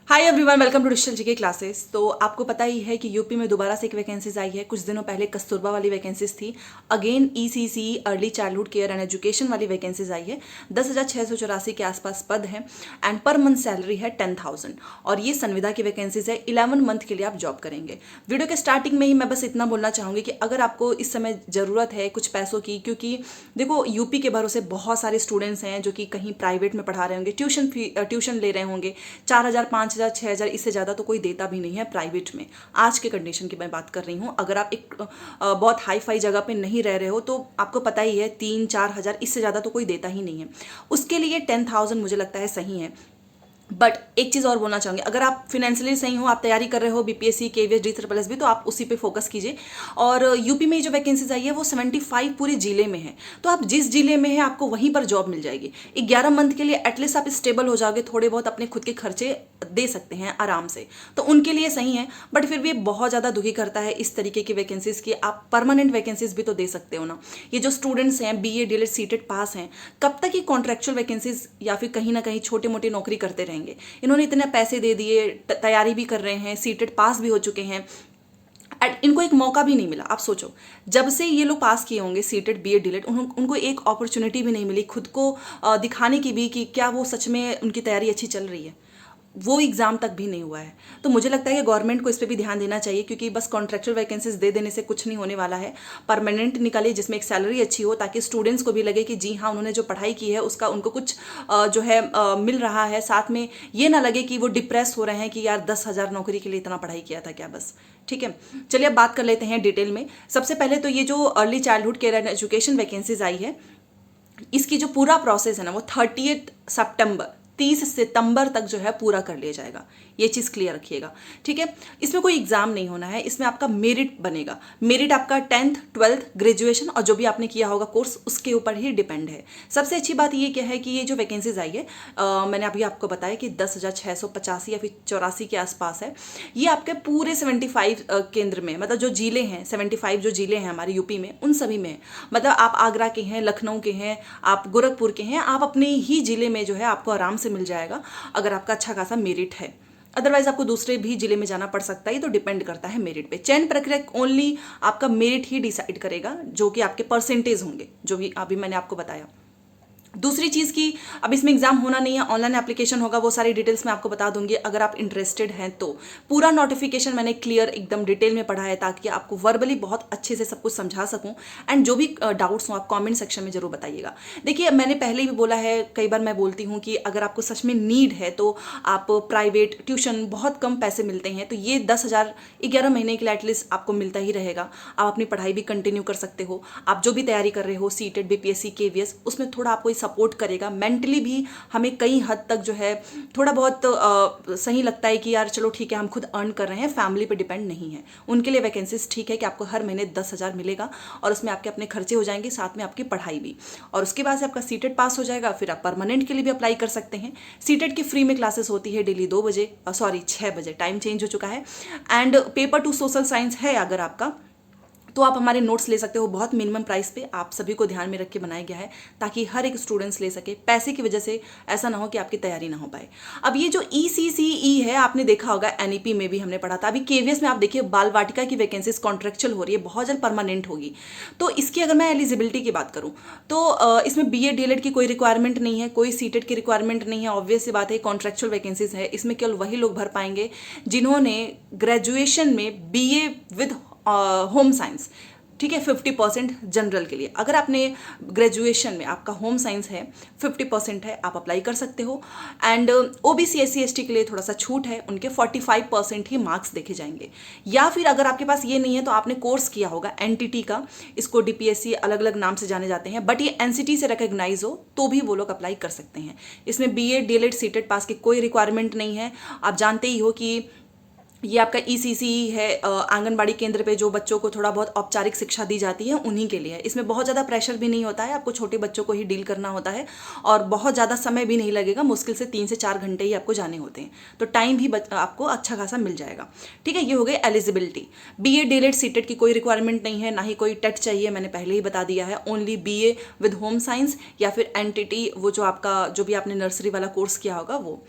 Hi everyone, welcome to digital GK classes. तो आपको पता ही है कि यूपी में दोबारा से एक वैकेंसीज आई है। कुछ दिनों पहले कस्तूरबा वाली वैकेंसीज थी। Again ECC early childhood care and education वाली वैकेंसीज आई है। 10,684 के आसपास पद हैं एंड पर मंथ सैलरी है 10,000 और ये संविदा की वैकेंसीज है। 11 मंथ के लिए आप जॉब करेंगे। वीडियो के स्टार्टिंग में ही मैं बस इतना बोलना चाहूँगी कि अगर आपको इस समय ज़रूरत है कुछ पैसों की, क्योंकि देखो यूपी के भरोसे बहुत सारे स्टूडेंट्स हैं जो कि कहीं प्राइवेट में पढ़ा रहे होंगे, ट्यूशन ले रहे होंगे। 4,000, 5,000, 6,000 इससे ज़्यादा तो कोई देता भी नहीं है प्राइवेट में। आज के कंडीशन की मैं बात कर रही हूँ। अगर आप एक बहुत हाई फाई जगह पे नहीं रह रहे हो तो आपको पता ही है 3-4 हज़ार इससे ज़्यादा तो कोई देता ही नहीं है। उसके लिए 10,000 मुझे लगता है सही है। बट एक चीज़ और बोलना चाहूँगी, अगर आप फिनेंशियली सही हो, आप तैयारी कर रहे हो बीपीएससी, केवीएस, DSS भी, तो आप उसी पे फोकस कीजिए। और यूपी में जो वैकेंसीज आई है वो 75 पूरे जिले में है। तो आप जिस जिले में है आपको वहीं पर जॉब मिल जाएगी। 11 मंथ के लिए एटलीस्ट आप स्टेबल हो जाओगे, थोड़े बहुत अपने खुद के खर्चे दे सकते हैं आराम से, तो उनके लिए सही है। बट फिर भी बहुत ज़्यादा दुखी करता है इस तरीके की वैकेंसीज की। आप परमानेंट वैकेंसीज भी तो दे सकते हो ना। ये जो स्टूडेंट्स हैं BA DLED सीटेड पास हैं, कब तक ये कॉन्ट्रेक्चुअल वैकेंसीज या फिर कहीं ना कहीं छोटे मोटे नौकरी करते रहेंगे। इन्होंने इतने पैसे दे दिए, तैयारी भी कर रहे हैं, सीटेड पास भी हो चुके हैं, इनको एक मौका भी नहीं मिला। आप सोचो, जब से ये लोग पास किए होंगे सीटेड BA DLED, उनको एक अपॉर्चुनिटी भी नहीं मिली खुद को दिखाने की भी कि क्या वो सच में उनकी तैयारी अच्छी चल रही है। वो एग्जाम तक भी नहीं हुआ है। तो मुझे लगता है कि गवर्नमेंट को इस पर भी ध्यान देना चाहिए, क्योंकि बस कॉन्ट्रेक्चुअल वैकेंसीज दे देने से कुछ नहीं होने वाला है। परमानेंट निकालिए जिसमें एक सैलरी अच्छी हो, ताकि स्टूडेंट्स को भी लगे कि जी हाँ, उन्होंने जो पढ़ाई की है उसका उनको कुछ जो है मिल रहा है। साथ में ये ना लगे कि वो डिप्रेस हो रहे हैं कि यार 10,000 नौकरी के लिए इतना पढ़ाई किया था क्या बस। ठीक है, चलिए अब बात कर लेते हैं डिटेल में। सबसे पहले तो ये जो early childhood care and education vacancies आई है, इसकी जो पूरा प्रोसेस है ना वो 30 सितंबर तक जो है पूरा कर लिया जाएगा। ये चीज़ क्लियर रखिएगा, ठीक है। इसमें कोई एग्जाम नहीं होना है, इसमें आपका मेरिट बनेगा। मेरिट आपका 10th 12th ग्रेजुएशन और जो भी आपने किया होगा कोर्स उसके ऊपर ही डिपेंड है। सबसे अच्छी बात ये क्या है कि ये जो वैकेंसीज आई है, मैंने अभी आपको बताया कि 10,685 या फिर 84 के आसपास है। ये आपके पूरे 75 केंद्र में, मतलब जो जिले हैं 75 जो जिले हैं हमारे यूपी में, उन सभी में। मतलब आप आगरा के हैं, लखनऊ के हैं, आप गोरखपुर के हैं, आप अपने ही जिले में जो है आपको आराम से मिल जाएगा अगर आपका अच्छा खासा मेरिट है। अदरवाइज आपको दूसरे भी जिले में जाना पड़ सकता है। ये तो डिपेंड करता है मेरिट पे। चयन प्रक्रिया ओनली आपका मेरिट ही डिसाइड करेगा, जो कि आपके परसेंटेज होंगे, जो भी अभी मैंने आपको बताया। दूसरी चीज़ की, अब इसमें एग्जाम होना नहीं है, ऑनलाइन एप्लीकेशन होगा। वो सारी डिटेल्स मैं आपको बता दूंगी अगर आप इंटरेस्टेड हैं तो। पूरा नोटिफिकेशन मैंने क्लियर एकदम डिटेल में पढ़ा है, ताकि आपको वर्बली बहुत अच्छे से सब कुछ समझा सकूं। एंड जो भी डाउट्स हो आप कमेंट सेक्शन में जरूर बताइएगा। देखिए, मैंने पहले भी बोला है, कई बार मैं बोलती हूँ कि अगर आपको सच में नीड है तो आप प्राइवेट ट्यूशन, बहुत कम पैसे मिलते हैं, तो ये 10,000 11 महीने के लिए एटलीस्ट आपको मिलता ही रहेगा। आप अपनी पढ़ाई भी कंटिन्यू कर सकते हो। आप जो भी तैयारी कर रहे हो, सीटेड, BPSC, KVS, उसमें थोड़ा आपको सपोर्ट करेगा। मेंटली भी हमें कई हद तक जो है थोड़ा बहुत सही लगता है कि यार चलो ठीक है, हम खुद अर्न कर रहे हैं, फैमिली पे डिपेंड नहीं है। उनके लिए वैकेंसीज ठीक है कि आपको हर महीने 10,000 मिलेगा और उसमें आपके अपने खर्चे हो जाएंगे, साथ में आपकी पढ़ाई भी। और उसके बाद से आपका सीटेड पास हो जाएगा, फिर आप परमानेंट के लिए भी अप्लाई कर सकते हैं। सीटेड की फ्री में क्लासेस होती है डेली 2 बजे, 6 बजे, टाइम चेंज हो चुका है। एंड पेपर 2 सोशल साइंस है अगर आपका, तो आप हमारे नोट्स ले सकते हो बहुत मिनिमम प्राइस पे। आप सभी को ध्यान में रख के बनाया गया है ताकि हर एक स्टूडेंट्स ले सके। पैसे की वजह से ऐसा ना हो कि आपकी तैयारी ना हो पाए। अब ये जो ECCE है, आपने देखा होगा, NEP में भी हमने पढ़ा था। अभी KVS में आप देखिए बाल वाटिका की वैकेंसीज कॉन्ट्रेक्चुअल हो रही है, बहुत जल्द परमानेंट होगी। तो इसकी अगर मैं एलिजिबिलिटी की बात करूँ तो इसमें BA DLED की कोई रिक्वायरमेंट नहीं है, कोई सीटेड की रिक्वायरमेंट नहीं है। ऑब्वियस सी बात है, कॉन्ट्रेक्चुअल वैकेंसीज है। इसमें केवल वही लोग भर पाएंगे जिन्होंने ग्रेजुएशन में BA विद होम साइंस, ठीक है, 50% जनरल के लिए। अगर आपने ग्रेजुएशन में आपका होम साइंस है, 50% है, आप अप्लाई कर सकते हो। एंड OBC SC ST के लिए थोड़ा सा छूट है, उनके 45% ही मार्क्स देखे जाएंगे। या फिर अगर आपके पास ये नहीं है तो आपने कोर्स किया होगा NTT का, इसको DPSC अलग अलग नाम से जाने जाते हैं, बट ये NCT से रिकॉग्नाइज हो तो भी वो लोग अप्लाई कर सकते हैं। इसमें BA DLED सीटेड पास की कोई रिक्वायरमेंट नहीं है। आप जानते ही हो कि ये आपका ECCE है, आंगनबाड़ी केंद्र पे जो बच्चों को थोड़ा बहुत औपचारिक शिक्षा दी जाती है उन्हीं के लिए है। इसमें बहुत ज़्यादा प्रेशर भी नहीं होता है, आपको छोटे बच्चों को ही डील करना होता है और बहुत ज़्यादा समय भी नहीं लगेगा। मुश्किल से 3 से 4 घंटे ही आपको जाने होते हैं, तो टाइम भी आपको अच्छा खासा मिल जाएगा। ठीक है, ये हो गई एलिजिबिलिटी। BA DLED सीटेड की कोई रिक्वायरमेंट नहीं है, ना ही कोई टेट चाहिए, मैंने पहले ही बता दिया है। Only BA with home science या फिर NTT, वो जो आपका जो भी आपने नर्सरी वाला कोर्स किया होगा वो।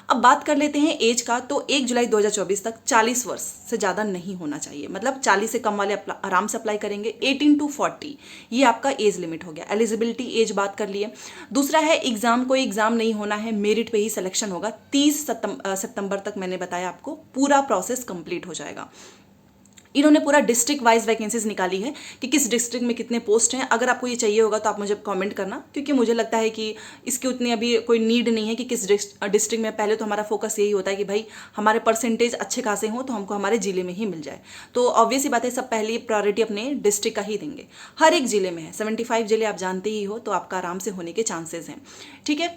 अब बात कर लेते हैं एज का, तो 1 जुलाई 2024 तक 40 वर्ष से ज़्यादा नहीं होना चाहिए, मतलब 40 से कम वाले आराम से अप्लाई करेंगे। 18 to 40 ये आपका एज लिमिट हो गया। एलिजिबिलिटी एज बात कर लिए। दूसरा है एग्जाम, कोई एग्जाम नहीं होना है, मेरिट पे ही सिलेक्शन होगा। 30 सितंबर तक मैंने बताया आपको पूरा प्रोसेस कंप्लीट हो जाएगा। इन्होंने पूरा डिस्ट्रिक्ट वाइज वैकेंसीज निकाली है कि किस डिस्ट्रिक्ट में कितने पोस्ट हैं। अगर आपको ये चाहिए होगा तो आप मुझे कमेंट करना, क्योंकि मुझे लगता है कि इसकी उतनी अभी कोई नीड नहीं है कि किस डिस्ट्रिक्ट में। पहले तो हमारा फोकस यही होता है कि भाई हमारे परसेंटेज अच्छे खासे हों तो हमको हमारे जिले में ही मिल जाए। तो ऑब्वियस ही बात है, सब पहली प्रायोरिटी अपने डिस्ट्रिक्ट का ही देंगे। हर एक जिले में है, 75 जिले आप जानते ही हो, तो आपका आराम से होने के चांसेस हैं। ठीक है,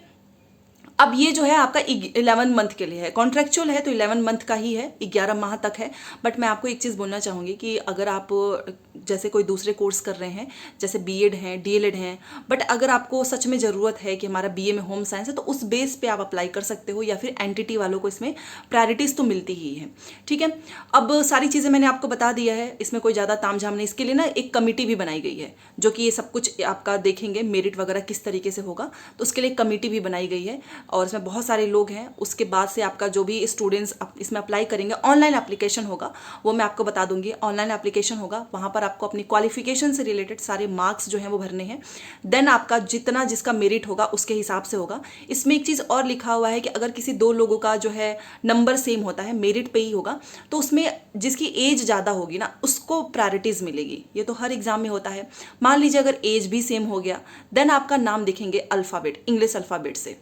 अब ये जो है आपका 11 मंथ के लिए है, कॉन्ट्रेक्चुअल है तो 11 मंथ का ही है, 11 माह तक है। बट मैं आपको एक चीज़ बोलना चाहूँगी कि अगर आप जैसे कोई दूसरे कोर्स कर रहे हैं, जैसे बीएड हैं, डीएलएड हैं, बट अगर आपको सच में ज़रूरत है कि हमारा बीए में होम साइंस है, तो उस बेस पे आप अप्लाई कर सकते हो, या फिर एनटीटी वालों को इसमें प्रायोरिटीज़ तो मिलती ही है। ठीक है, अब सारी चीज़ें मैंने आपको बता दिया है, इसमें कोई ज़्यादा तामझाम नहीं। इसके लिए ना एक कमेटी भी बनाई गई है जो कि ये सब कुछ आपका देखेंगे, मेरिट वगैरह किस तरीके से होगा, तो उसके लिए कमेटी भी बनाई गई है और इसमें बहुत सारे लोग हैं। उसके बाद से आपका जो भी स्टूडेंट्स इसमें अप्लाई करेंगे, ऑनलाइन एप्लीकेशन होगा, वो मैं आपको बता दूंगी। ऑनलाइन एप्लीकेशन होगा, वहाँ पर आपको अपनी क्वालिफिकेशन से रिलेटेड सारे मार्क्स जो हैं वो भरने हैं। देन आपका जितना जिसका मेरिट होगा उसके हिसाब से होगा। इसमें एक चीज़ और लिखा हुआ है कि अगर किसी 2 लोगों का जो है नंबर सेम होता है, मेरिट पे ही होगा, तो उसमें जिसकी एज ज़्यादा होगी ना उसको प्रायोरिटीज़ मिलेगी। ये तो हर एग्जाम में होता है। मान लीजिए अगर एज भी सेम हो गया, देन आपका नाम दिखेंगे अल्फ़ाबेट, इंग्लिश अल्फ़ाबेट से,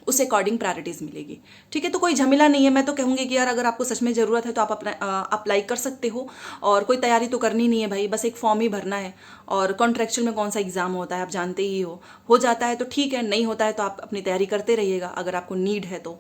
उस अकॉर्डिंग प्रायोरिटीज़ मिलेगी। ठीक है, तो कोई झमेला नहीं है। मैं तो कहूँगी कि यार अगर आपको सच में ज़रूरत है तो आप अपना अप्लाई कर सकते हो, और कोई तैयारी तो करनी नहीं है भाई, बस एक फॉर्म ही भरना है। और कॉन्ट्रेक्चुअल में कौन सा एग्ज़ाम होता है आप जानते ही हो जाता है तो ठीक है, नहीं होता है तो आप अपनी तैयारी करते रहिएगा अगर आपको नीड है तो।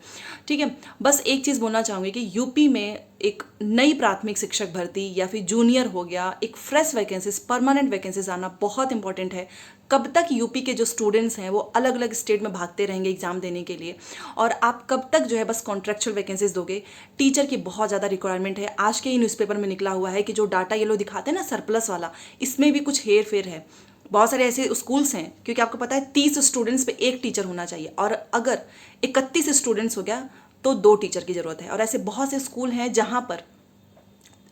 ठीक है, बस एक चीज़ बोलना चाहूँगी कि यूपी में एक नई प्राथमिक शिक्षक भर्ती या फिर जूनियर हो गया, एक फ्रेश वैकेंसीज, परमानेंट वैकेंसीज आना बहुत इंपॉर्टेंट है। कब तक यूपी के जो स्टूडेंट्स हैं वो अलग अलग स्टेट में भागते रहेंगे एग्जाम देने के लिए, और आप कब तक जो है बस कॉन्ट्रेक्चुअल वैकेंसीज दोगे। टीचर की बहुत ज़्यादा रिक्वायरमेंट है। आज के ही न्यूज़पेपर में निकला हुआ है कि जो डाटा ये लोग दिखाते हैं ना सरप्लस वाला, इसमें भी कुछ हेर फेर है। बहुत सारे ऐसे स्कूल्स हैं, क्योंकि आपको पता है 30 स्टूडेंट्स पे 1 टीचर होना चाहिए, और अगर 31 स्टूडेंट्स हो गया तो 2 टीचर की ज़रूरत है। और ऐसे बहुत से स्कूल हैं जहाँ पर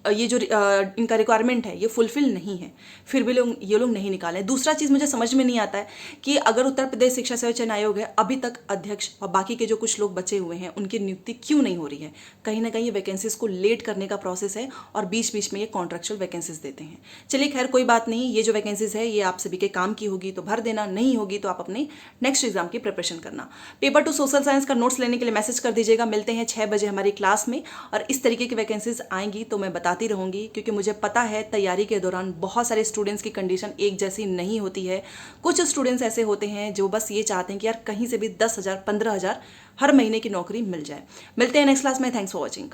ये जो इनका रिक्वायरमेंट है ये फुलफिल नहीं है, फिर भी ये लोग नहीं निकाले। दूसरा चीज़ मुझे समझ में नहीं आता है कि अगर उत्तर प्रदेश शिक्षा सेवा चयन आयोग है, अभी तक अध्यक्ष और बाकी के जो कुछ लोग बचे हुए हैं उनकी नियुक्ति क्यों नहीं हो रही है। कहीं ना कहीं ये वैकेंसीज को लेट करने का प्रोसेस है, और बीच बीच में ये कॉन्ट्रेक्चुअल वैकेंसीज देते हैं। चलिए खैर कोई बात नहीं, ये जो वैकेंसीज है ये आप सभी के काम की होगी तो भर देना, नहीं होगी तो आप अपने नेक्स्ट एग्जाम की प्रिपरेशन करना। पेपर 2 सोशल साइंस का नोट्स लेने के लिए मैसेज कर दीजिएगा। मिलते हैं 6 बजे हमारी क्लास में, और इस तरीके की वैकेंसीज आएंगी तो मैं बताती रहूँगी, क्योंकि मुझे पता है तैयारी के दौरान बहुत सारे स्टूडेंट्स की कंडीशन एक जैसी नहीं होती है। कुछ स्टूडेंट्स ऐसे होते हैं जो बस ये चाहते हैं कि यार कहीं से भी 10,000 15,000 हर महीने की नौकरी मिल जाए। मिलते हैं नेक्स्ट क्लास में। Thanks for watching.